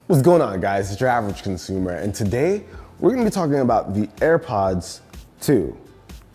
What's going on, guys? It's your average consumer, and today we're going to be talking about the AirPods 2.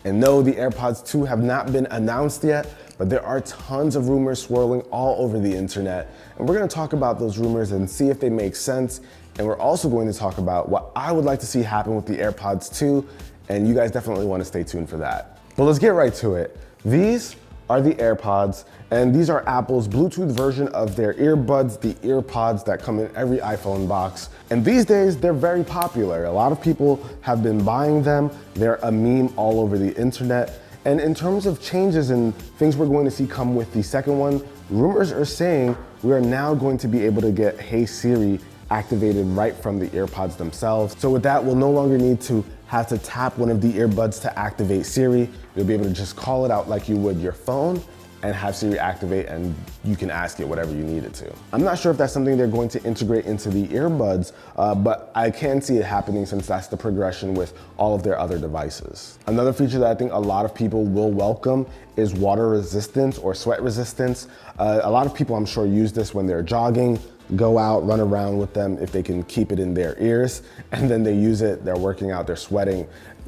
And no, the AirPods 2 have not been announced yet, but there are tons of rumors swirling all over the internet, and we're going to talk about those rumors and see if they make sense. And we're also going to talk about what I would like to see happen with the AirPods 2, and you guys definitely want to stay tuned for that. But let's get right to it. These are the AirPods, and these are Apple's Bluetooth version of their earbuds, the EarPods that come in every iPhone box. And these days, they're very popular. A lot of people have been buying them. They're a meme all over the internet. And in terms of changes and things we're going to see come with the second one, rumors are saying we are now going to be able to get Hey Siri activated right from the EarPods themselves. So with that, we'll no longer need to have to tap one of the earbuds to activate Siri. You'll be able to just call it out like you would your phone and have Siri activate, and you can ask it whatever you need it to. I'm not sure if that's something they're going to integrate into the earbuds, but I can see it happening since that's the progression with all of their other devices. Another feature that I think a lot of people will welcome is water resistance or sweat resistance. A lot of people, I'm sure, use this when they're jogging, go out, run around with them if they can keep it in their ears, and then they use it, they're working out, they're sweating.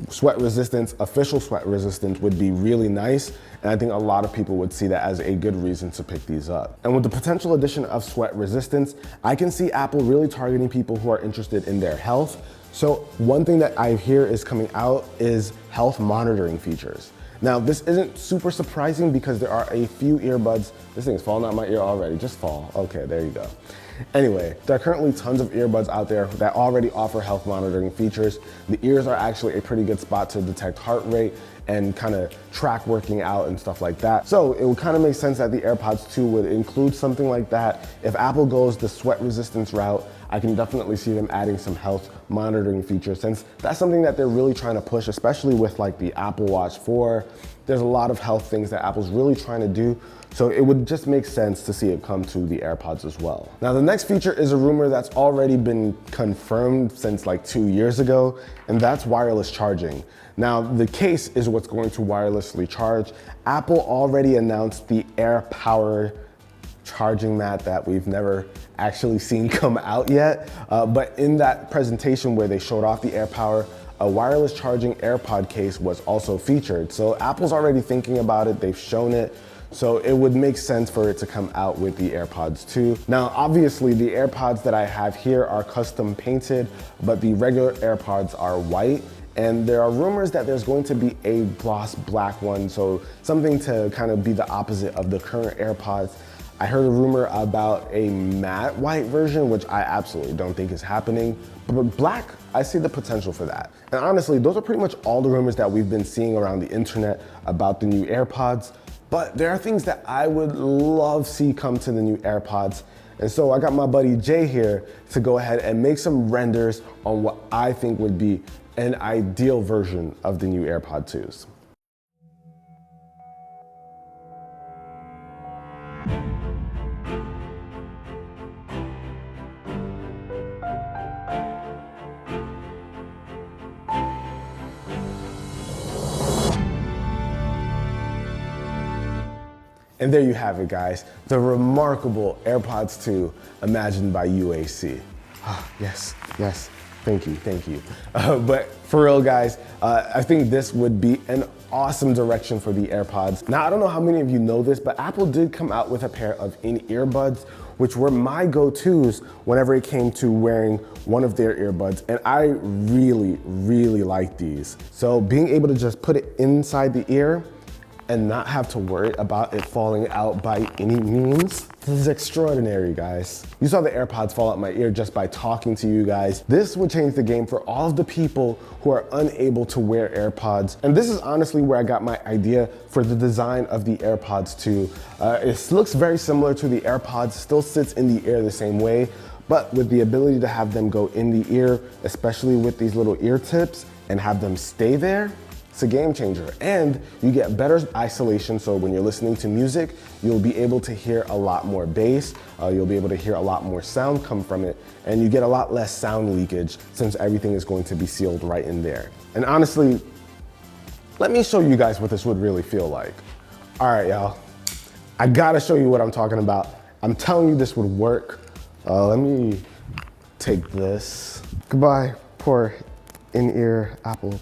Sweat resistance, official sweat resistance would be really nice, and I think a lot of people would see that as a good reason to pick these up. And with the potential addition of sweat resistance, I can see Apple really targeting people who are interested in their health. So one thing that I hear is coming out is health monitoring features. Now, this isn't super surprising because there are a few earbuds. This thing's falling out my ear already, just fall. Okay, there you go. Anyway, there are currently tons of earbuds out there that already offer health monitoring features. The ears are actually a pretty good spot to detect heart rate and kind of track working out and stuff like that. So it would kind of make sense that the AirPods 2 would include something like that. If Apple goes the sweat resistance route, I can definitely see them adding some health monitoring features, since that's something that they're really trying to push, especially with like the Apple Watch 4. There's a lot of health things that Apple's really trying to do. So it would just make sense to see it come to the AirPods as well. Now, the next feature is a rumor that's already been confirmed since like 2 years ago, and that's wireless charging. Now, the case is what's going to wirelessly charge. Apple already announced the AirPower charging mat that we've never actually seen come out yet. But in that presentation where they showed off the AirPower, a wireless charging AirPod case was also featured. So Apple's already thinking about it, they've shown it. So it would make sense for it to come out with the AirPods 2. Now, obviously the AirPods that I have here are custom painted, but the regular AirPods are white. And there are rumors that there's going to be a gloss black one, so something to kind of be the opposite of the current AirPods. I heard a rumor about a matte white version, which I absolutely don't think is happening, but black, I see the potential for that. And honestly, those are pretty much all the rumors that we've been seeing around the internet about the new AirPods. But there are things that I would love to see come to the new AirPods. And so I got my buddy Jay here to go ahead and make some renders on what I think would be an ideal version of the new AirPod 2s. And there you have it, guys. The remarkable AirPods 2 imagined by UAC. Yes, yes, thank you, thank you. But for real, guys, I think this would be an awesome direction for the AirPods. Now, I don't know how many of you know this, but Apple did come out with a pair of in-earbuds, which were my go-tos whenever it came to wearing one of their earbuds. And I really, really like these. So being able to just put it inside the ear and not have to worry about it falling out by any means. This is extraordinary, guys. You saw the AirPods fall out my ear just by talking to you guys. This would change the game for all of the people who are unable to wear AirPods. And this is honestly where I got my idea for the design of the AirPods 2. It looks very similar to the AirPods, still sits in the ear the same way, but with the ability to have them go in the ear, especially with these little ear tips, and have them stay there. It's a game changer, and you get better isolation, so when you're listening to music, you'll be able to hear a lot more bass, you'll be able to hear a lot more sound come from it, and you get a lot less sound leakage since everything is going to be sealed right in there. And honestly, let me show you guys what this would really feel like. All right, y'all, I gotta show you what I'm talking about. I'm telling you this would work. Let me take this. Goodbye, poor in-ear Apple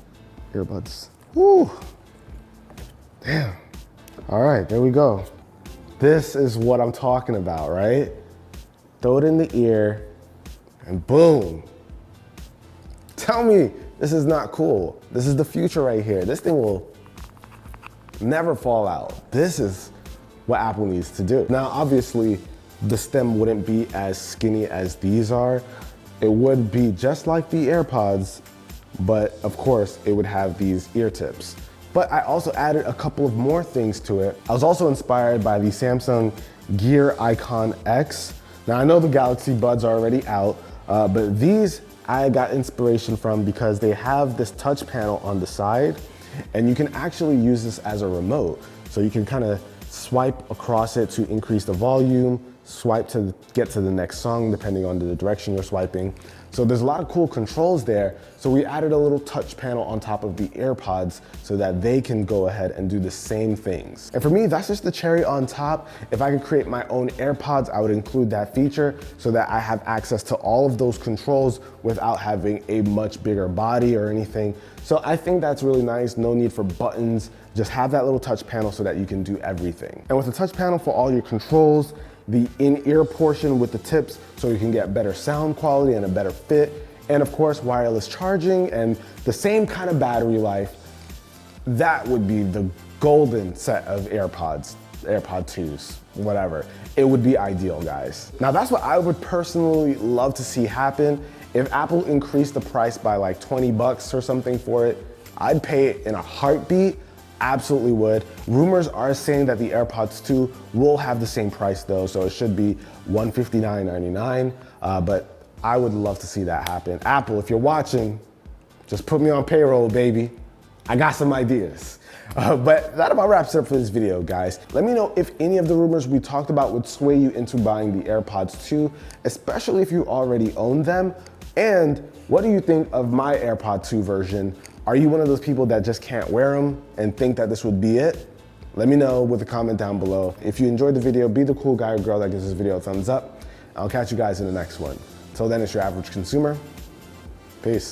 earbuds. Woo, damn. All right, there we go. This is what I'm talking about, right? Throw it in the ear and boom. Tell me this is not cool. This is the future right here. This thing will never fall out. This is what Apple needs to do. Now, obviously, the stem wouldn't be as skinny as these are. It would be just like the AirPods, but of course, it would have these ear tips. But I also added a couple of more things to it. I was also inspired by the Samsung Gear Icon X. Now, I know the Galaxy Buds are already out, but these I got inspiration from because they have this touch panel on the side, and you can actually use this as a remote. So you can kind of swipe across it to increase the volume, swipe to get to the next song depending on the direction you're swiping. So there's a lot of cool controls there. So we added a little touch panel on top of the AirPods so that they can go ahead and do the same things. And for me, that's just the cherry on top. If I could create my own AirPods, I would include that feature so that I have access to all of those controls without having a much bigger body or anything. So I think that's really nice. No need for buttons. Just have that little touch panel so that you can do everything. And with the touch panel for all your controls, the in-ear portion with the tips so you can get better sound quality and a better fit, and of course wireless charging and the same kind of battery life, that would be the golden set of AirPods, AirPod 2s, whatever. It would be ideal, guys. Now that's what I would personally love to see happen. If Apple increased the price by like 20 bucks or something for it, I'd pay it in a heartbeat. Absolutely would. Rumors are saying that the AirPods 2 will have the same price though, so it should be $159.99, but I would love to see that happen. Apple, if you're watching, just put me on payroll, baby. I got some ideas. But that about wraps it up for this video, guys. Let me know if any of the rumors we talked about would sway you into buying the AirPods 2, especially if you already own them. And what do you think of my AirPod 2 version? Are you one of those people that just can't wear them and think that this would be it? Let me know with a comment down below. If you enjoyed the video, be the cool guy or girl that gives this video a thumbs up. I'll catch you guys in the next one. Till then, it's your average consumer. Peace.